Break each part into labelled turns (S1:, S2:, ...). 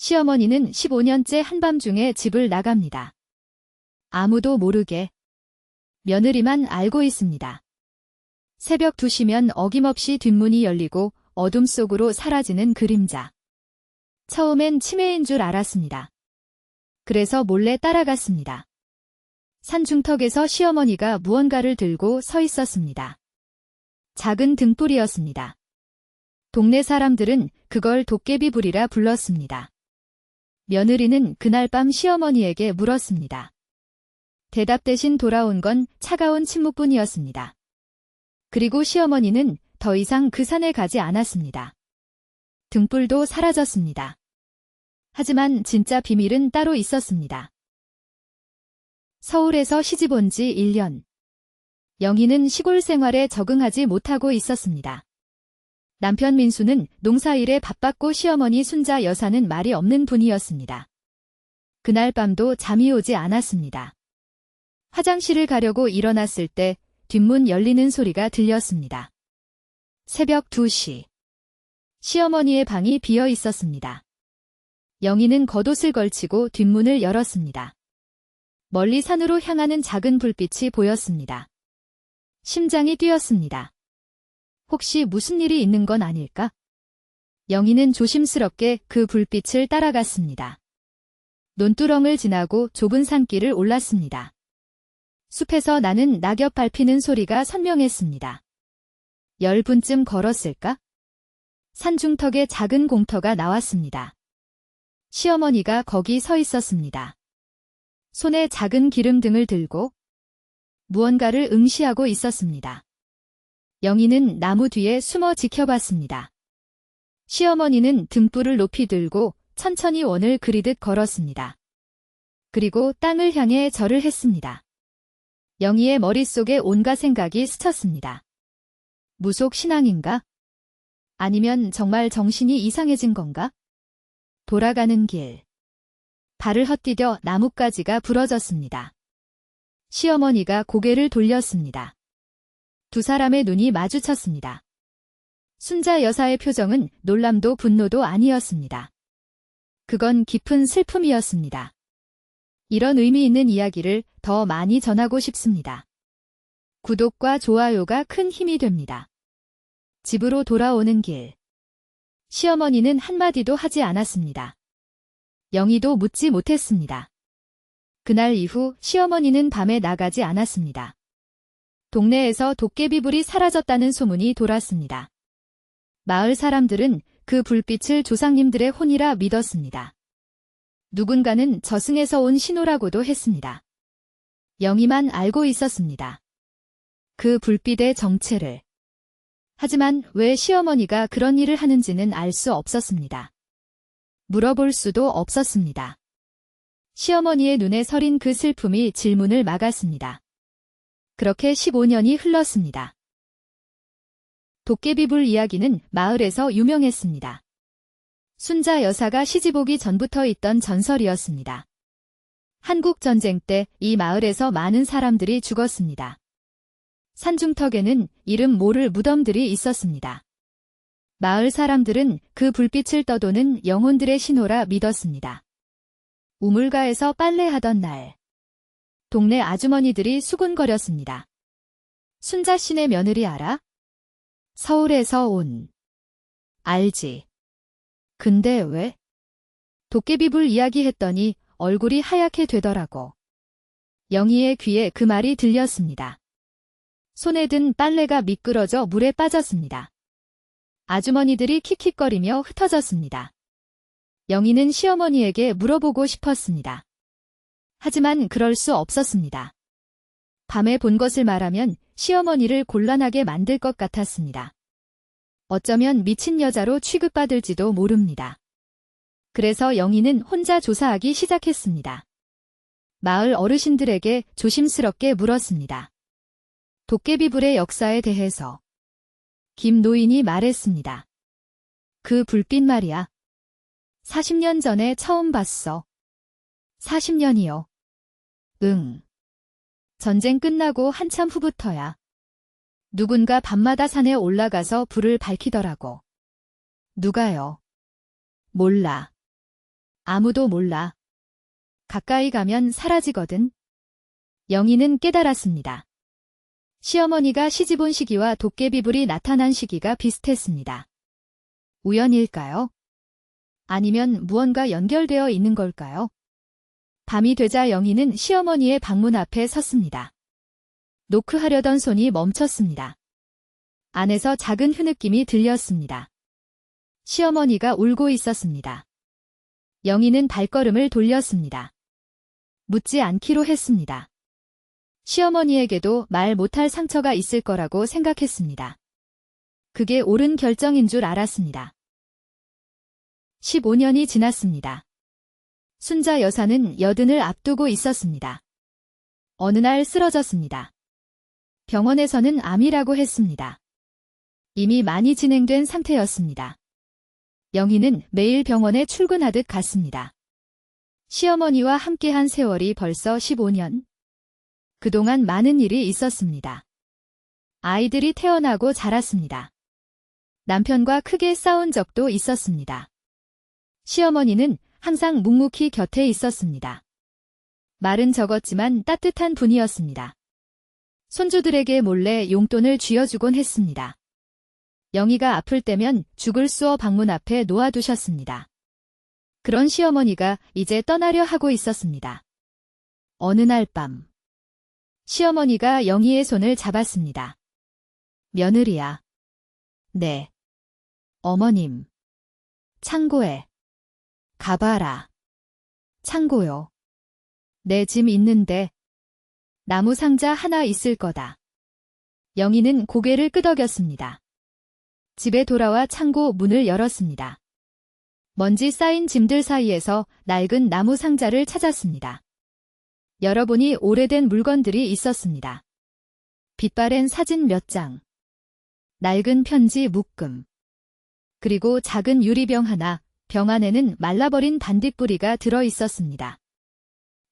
S1: 시어머니는 15년째 한밤중에 집을 나갑니다. 아무도 모르게. 며느리만 알고 있습니다. 새벽 2시면 어김없이 뒷문이 열리고 어둠 속으로 사라지는 그림자. 처음엔 치매인 줄 알았습니다. 그래서 몰래 따라갔습니다. 산중턱에서 시어머니가 무언가를 들고 서 있었습니다. 작은 등불이었습니다. 동네 사람들은 그걸 도깨비불이라 불렀습니다. 며느리는 그날 밤 시어머니에게 물었습니다. 대답 대신 돌아온 건 차가운 침묵뿐이었습니다. 그리고 시어머니는 더 이상 그 산에 가지 않았습니다. 등불도 사라졌습니다. 하지만 진짜 비밀은 따로 있었습니다. 서울에서 시집 온 지 1년. 영희는 시골 생활에 적응하지 못하고 있었습니다. 남편 민수는 농사일에 바빴고 시어머니 순자 여사는 말이 없는 분이었습니다. 그날 밤도 잠이 오지 않았습니다. 화장실을 가려고 일어났을 때 뒷문 열리는 소리가 들렸습니다. 새벽 2시. 시어머니의 방이 비어 있었습니다. 영희는 겉옷을 걸치고 뒷문을 열었습니다. 멀리 산으로 향하는 작은 불빛이 보였습니다. 심장이 뛰었습니다. 혹시 무슨 일이 있는 건 아닐까? 영희는 조심스럽게 그 불빛을 따라갔습니다. 논두렁을 지나고 좁은 산길을 올랐습니다. 숲에서 나는 낙엽 밟히는 소리가 선명했습니다. 10분쯤 걸었을까? 산중턱에 작은 공터가 나왔습니다. 시어머니가 거기 서 있었습니다. 손에 작은 기름등을 들고 무언가를 응시하고 있었습니다. 영희는 나무 뒤에 숨어 지켜봤습니다. 시어머니는 등불을 높이 들고 천천히 원을 그리듯 걸었습니다. 그리고 땅을 향해 절을 했습니다. 영희의 머릿속에 온갖 생각이 스쳤습니다. 무속 신앙인가? 아니면 정말 정신이 이상해진 건가? 돌아가는 길. 발을 헛디뎌 나뭇가지가 부러졌습니다. 시어머니가 고개를 돌렸습니다. 두 사람의 눈이 마주쳤습니다. 순자 여사의 표정은 놀람도 분노도 아니었습니다. 그건 깊은 슬픔이었습니다. 이런 의미 있는 이야기를 더 많이 전하고 싶습니다. 구독과 좋아요가 큰 힘이 됩니다. 집으로 돌아오는 길. 시어머니는 한마디도 하지 않았습니다. 영희도 묻지 못했습니다. 그날 이후 시어머니는 밤에 나가지 않았습니다. 동네에서 도깨비불이 사라졌다는 소문이 돌았습니다. 마을 사람들은 그 불빛을 조상님들의 혼이라 믿었습니다. 누군가는 저승에서 온 신호라고도 했습니다. 영희만 알고 있었습니다. 그 불빛의 정체를. 하지만 왜 시어머니가 그런 일을 하는지는 알 수 없었습니다. 물어볼 수도 없었습니다. 시어머니의 눈에 서린 그 슬픔이 질문을 막았습니다. 그렇게 15년이 흘렀습니다. 도깨비불 이야기는 마을에서 유명했습니다. 순자 여사가 시집 오기 전부터 있던 전설이었습니다. 한국전쟁 때 이 마을에서 많은 사람들이 죽었습니다. 산중턱에는 이름 모를 무덤들이 있었습니다. 마을 사람들은 그 불빛을 떠도는 영혼들의 신호라 믿었습니다. 우물가에서 빨래하던 날, 동네 아주머니들이 수군거렸습니다. 순자 씨네 며느리 알아? 서울에서 온. 알지. 근데 왜? 도깨비불 이야기했더니 얼굴이 하얗게 되더라고. 영희의 귀에 그 말이 들렸습니다. 손에 든 빨래가 미끄러져 물에 빠졌습니다. 아주머니들이 킥킥거리며 흩어졌습니다. 영희는 시어머니에게 물어보고 싶었습니다. 하지만 그럴 수 없었습니다. 밤에 본 것을 말하면 시어머니를 곤란하게 만들 것 같았습니다. 어쩌면 미친 여자로 취급받을지도 모릅니다. 그래서 영희는 혼자 조사하기 시작했습니다. 마을 어르신들에게 조심스럽게 물었습니다. 도깨비불의 역사에 대해서. 김 노인이 말했습니다. 그 불빛 말이야. 40년 전에 처음 봤어. 40년이요. 응. 전쟁 끝나고 한참 후부터야. 누군가 밤마다 산에 올라가서 불을 밝히더라고. 누가요? 몰라. 아무도 몰라. 가까이 가면 사라지거든. 영희는 깨달았습니다. 시어머니가 시집 온 시기와 도깨비불이 나타난 시기가 비슷했습니다. 우연일까요? 아니면 무언가 연결되어 있는 걸까요? 밤이 되자 영희는 시어머니의 방문 앞에 섰습니다. 노크하려던 손이 멈췄습니다. 안에서 작은 흐느낌이 들렸습니다. 시어머니가 울고 있었습니다. 영희는 발걸음을 돌렸습니다. 묻지 않기로 했습니다. 시어머니에게도 말 못할 상처가 있을 거라고 생각했습니다. 그게 옳은 결정인 줄 알았습니다. 15년이 지났습니다. 순자 여사는 여든을 앞두고 있었습니다. 어느 날 쓰러졌습니다. 병원에서는 암이라고 했습니다. 이미 많이 진행된 상태였습니다. 영희는 매일 병원에 출근하듯 갔습니다. 시어머니와 함께한 세월이 벌써 15년. 그동안 많은 일이 있었습니다. 아이들이 태어나고 자랐습니다. 남편과 크게 싸운 적도 있었습니다. 시어머니는 항상 묵묵히 곁에 있었습니다. 말은 적었지만 따뜻한 분이었습니다. 손주들에게 몰래 용돈을 쥐어주곤 했습니다. 영희가 아플 때면 죽을 쏘어 방문 앞에 놓아두셨습니다. 그런 시어머니가 이제 떠나려 하고 있었습니다. 어느 날 밤, 시어머니가 영희의 손을 잡았습니다. 며느리야. 네. 어머님. 창고에. 가봐라. 창고요. 내 짐 있는데. 나무 상자 하나 있을 거다. 영희는 고개를 끄덕였습니다. 집에 돌아와 창고 문을 열었습니다. 먼지 쌓인 짐들 사이에서 낡은 나무 상자를 찾았습니다. 열어보니 오래된 물건들이 있었습니다. 빛바랜 사진 몇 장, 낡은 편지 묶음, 그리고 작은 유리병 하나, 병 안에는 말라버린 반딧불이가 들어 있었습니다.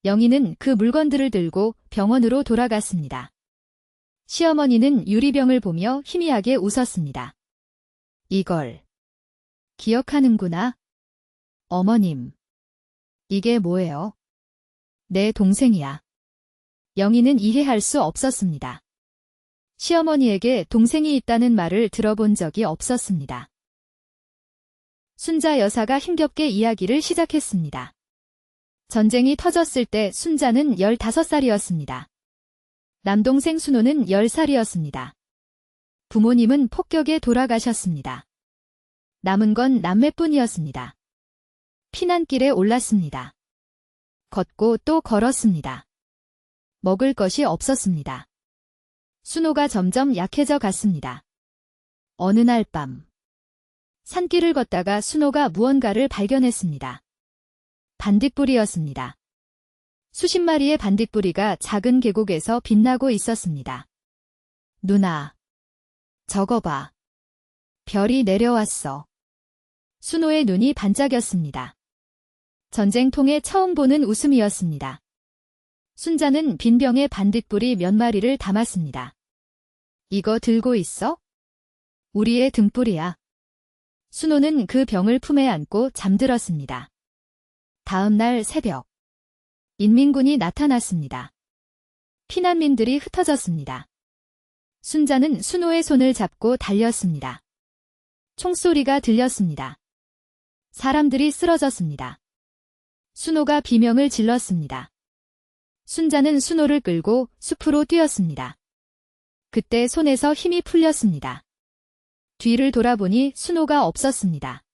S1: 영희는 그 물건들을 들고 병원으로 돌아갔습니다. 시어머니는 유리병을 보며 희미하게 웃었습니다. 이걸 기억하는구나. 어머님. 이게 뭐예요? 내 동생이야. 영희는 이해할 수 없었습니다. 시어머니에게 동생이 있다는 말을 들어본 적이 없었습니다. 순자 여사가 힘겹게 이야기를 시작했습니다. 전쟁이 터졌을 때 순자는 15살이었습니다. 남동생 순호는 10살이었습니다. 부모님은 폭격에 돌아가셨습니다. 남은 건 남매뿐이었습니다. 피난길에 올랐습니다. 걷고 또 걸었습니다. 먹을 것이 없었습니다. 순호가 점점 약해져 갔습니다. 어느 날 밤, 산길을 걷다가 순호가 무언가를 발견했습니다. 반딧불이었습니다. 수십 마리의 반딧불이가 작은 계곡에서 빛나고 있었습니다. 누나, 저거 봐. 별이 내려왔어. 순호의 눈이 반짝였습니다. 전쟁통에 처음 보는 웃음이었습니다. 순자는 빈 병에 반딧불이 몇 마리를 담았습니다. 이거 들고 있어? 우리의 등불이야. 순호는 그 병을 품에 안고 잠들었습니다. 다음 날 새벽, 인민군이 나타났습니다. 피난민들이 흩어졌습니다. 순자는 순호의 손을 잡고 달렸습니다. 총소리가 들렸습니다. 사람들이 쓰러졌습니다. 순호가 비명을 질렀습니다. 순자는 순호를 끌고 숲으로 뛰었습니다. 그때 손에서 힘이 풀렸습니다. 뒤를 돌아보니 순호가 없었습니다.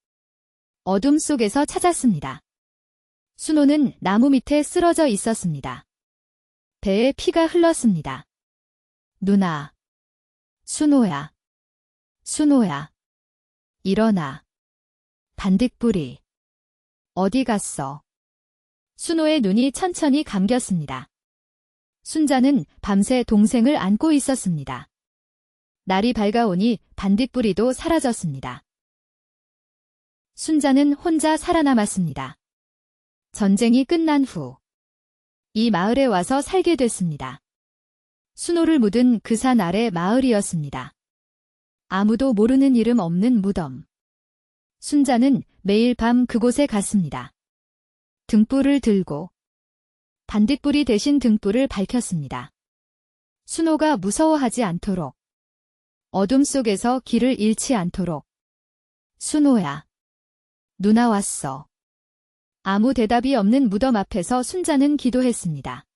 S1: 어둠 속에서 찾았습니다. 순호는 나무 밑에 쓰러져 있었습니다. 배에 피가 흘렀습니다. 누나. 순호야. 순호야. 일어나. 반딧불이. 어디 갔어? 순호의 눈이 천천히 감겼습니다. 순자는 밤새 동생을 안고 있었습니다. 날이 밝아오니 반딧불이도 사라졌습니다. 순자는 혼자 살아남았습니다. 전쟁이 끝난 후 이 마을에 와서 살게 됐습니다. 순호를 묻은 그 산 아래 마을이었습니다. 아무도 모르는 이름 없는 무덤. 순자는 매일 밤 그곳에 갔습니다. 등불을 들고 반딧불이 대신 등불을 밝혔습니다. 순호가 무서워하지 않도록, 어둠 속에서 길을 잃지 않도록. 순호야. 누나 왔어. 아무 대답이 없는 무덤 앞에서 순자는 기도했습니다.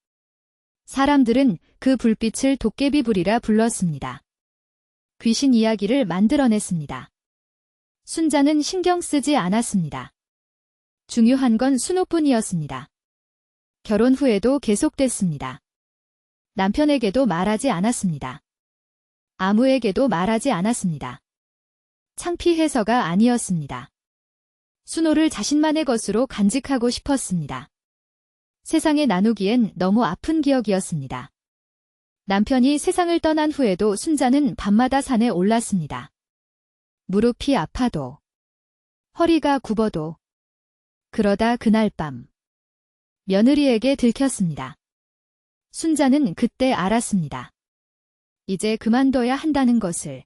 S1: 사람들은 그 불빛을 도깨비불이라 불렀습니다. 귀신 이야기를 만들어냈습니다. 순자는 신경 쓰지 않았습니다. 중요한 건 순호뿐이었습니다. 결혼 후에도 계속됐습니다. 남편에게도 말하지 않았습니다. 아무에게도 말하지 않았습니다. 창피해서가 아니었습니다. 순호를 자신만의 것으로 간직하고 싶었습니다. 세상에 나누기엔 너무 아픈 기억이었습니다. 남편이 세상을 떠난 후에도 순자는 밤마다 산에 올랐습니다. 무릎이 아파도, 허리가 굽어도. 그러다 그날 밤, 며느리에게 들켰습니다. 순자는 그때 알았습니다. 이제 그만둬야 한다는 것을.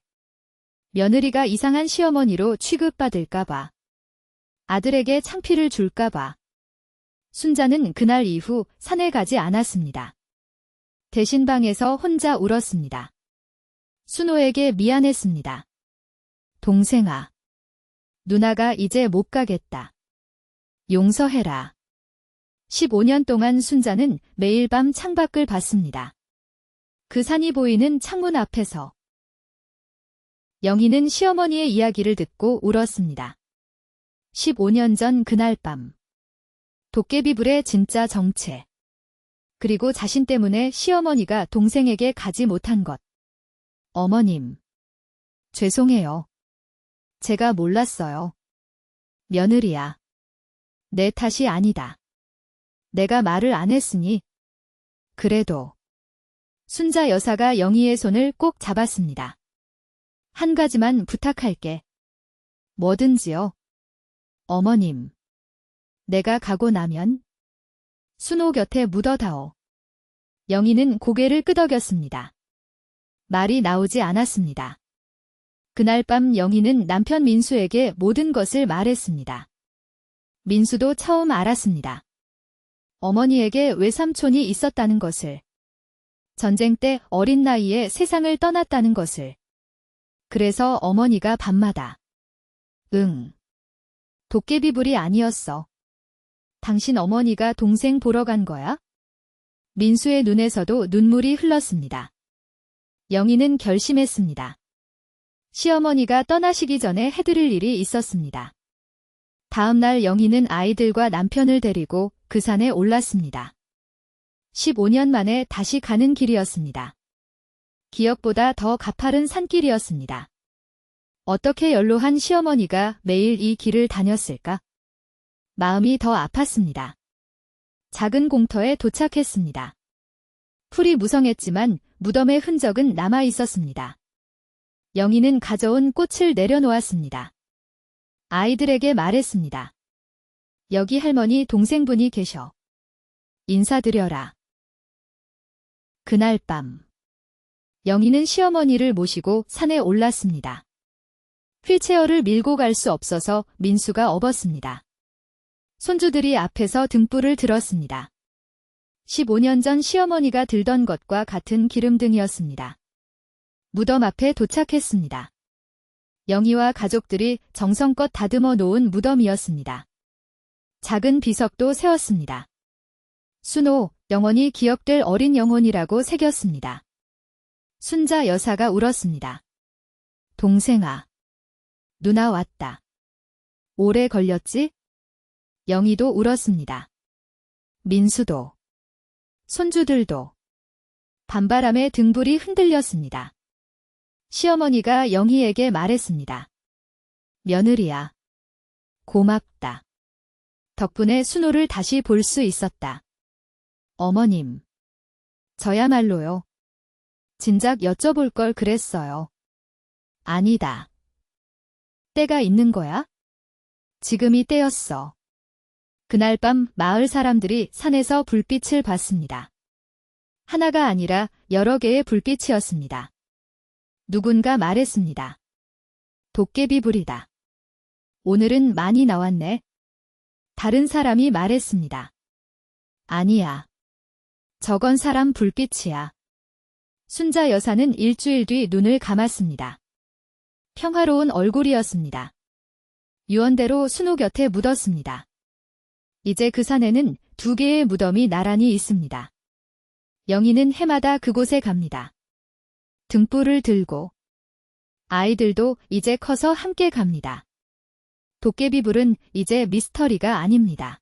S1: 며느리가 이상한 시어머니로 취급받을까봐, 아들에게 창피를 줄까봐. 순자는 그날 이후 산에 가지 않았습니다. 대신 방에서 혼자 울었습니다. 순호에게 미안했습니다. 동생아, 누나가 이제 못 가겠다. 용서해라. 15년 동안 순자는 매일 밤 창밖을 봤습니다. 그 산이 보이는 창문 앞에서. 영희는 시어머니의 이야기를 듣고 울었습니다. 15년 전 그날 밤. 도깨비불의 진짜 정체. 그리고 자신 때문에 시어머니가 동생에게 가지 못한 것. 어머님. 죄송해요. 제가 몰랐어요. 며느리야. 내 탓이 아니다. 내가 말을 안 했으니. 그래도. 순자 여사가 영희의 손을 꼭 잡았습니다. 한 가지만 부탁할게. 뭐든지요. 어머님. 내가 가고 나면 순호 곁에 묻어다오. 영희는 고개를 끄덕였습니다. 말이 나오지 않았습니다. 그날 밤 영희는 남편 민수에게 모든 것을 말했습니다. 민수도 처음 알았습니다. 어머니에게 외삼촌이 있었다는 것을. 전쟁 때 어린 나이에 세상을 떠났다는 것을. 그래서 어머니가 밤마다 응. 도깨비불이 아니었어. 당신 어머니가 동생 보러 간 거야? 민수의 눈에서도 눈물이 흘렀습니다. 영희는 결심했습니다. 시어머니가 떠나시기 전에 해드릴 일이 있었습니다. 다음 날 영희는 아이들과 남편을 데리고 그 산에 올랐습니다. 15년 만에 다시 가는 길이었습니다. 기억보다 더 가파른 산길이었습니다. 어떻게 연로한 시어머니가 매일 이 길을 다녔을까? 마음이 더 아팠습니다. 작은 공터에 도착했습니다. 풀이 무성했지만 무덤의 흔적은 남아 있었습니다. 영희는 가져온 꽃을 내려놓았습니다. 아이들에게 말했습니다. 여기 할머니 동생분이 계셔. 인사드려라. 그날 밤. 영희는 시어머니를 모시고 산에 올랐습니다. 휠체어를 밀고 갈 수 없어서 민수가 업었습니다. 손주들이 앞에서 등불을 들었습니다. 15년 전 시어머니가 들던 것과 같은 기름등이었습니다. 무덤 앞에 도착했습니다. 영희와 가족들이 정성껏 다듬어 놓은 무덤이었습니다. 작은 비석도 세웠습니다. 순호, 영원히 기억될 어린 영혼이라고 새겼습니다. 순자 여사가 울었습니다. 동생아. 누나 왔다. 오래 걸렸지? 영희도 울었습니다. 민수도. 손주들도. 밤바람에 등불이 흔들렸습니다. 시어머니가 영희에게 말했습니다. 며느리야. 고맙다. 덕분에 순호를 다시 볼 수 있었다. 어머님. 저야말로요. 진작 여쭤볼 걸 그랬어요. 아니다. 때가 있는 거야? 지금이 때였어. 그날 밤 마을 사람들이 산에서 불빛을 봤습니다. 하나가 아니라 여러 개의 불빛이었습니다. 누군가 말했습니다. 도깨비불이다. 오늘은 많이 나왔네. 다른 사람이 말했습니다. 아니야. 저건 사람 불빛이야. 순자 여사는 일주일 뒤 눈을 감았습니다. 평화로운 얼굴이었습니다. 유언대로 순호 곁에 묻었습니다. 이제 그 산에는 2개의 무덤이 나란히 있습니다. 영희는 해마다 그곳에 갑니다. 등불을 들고. 아이들도 이제 커서 함께 갑니다. 도깨비불은 이제 미스터리가 아닙니다.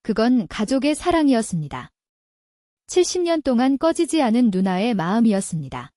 S1: 그건 가족의 사랑이었습니다. 70년 동안 꺼지지 않은 누나의 마음이었습니다.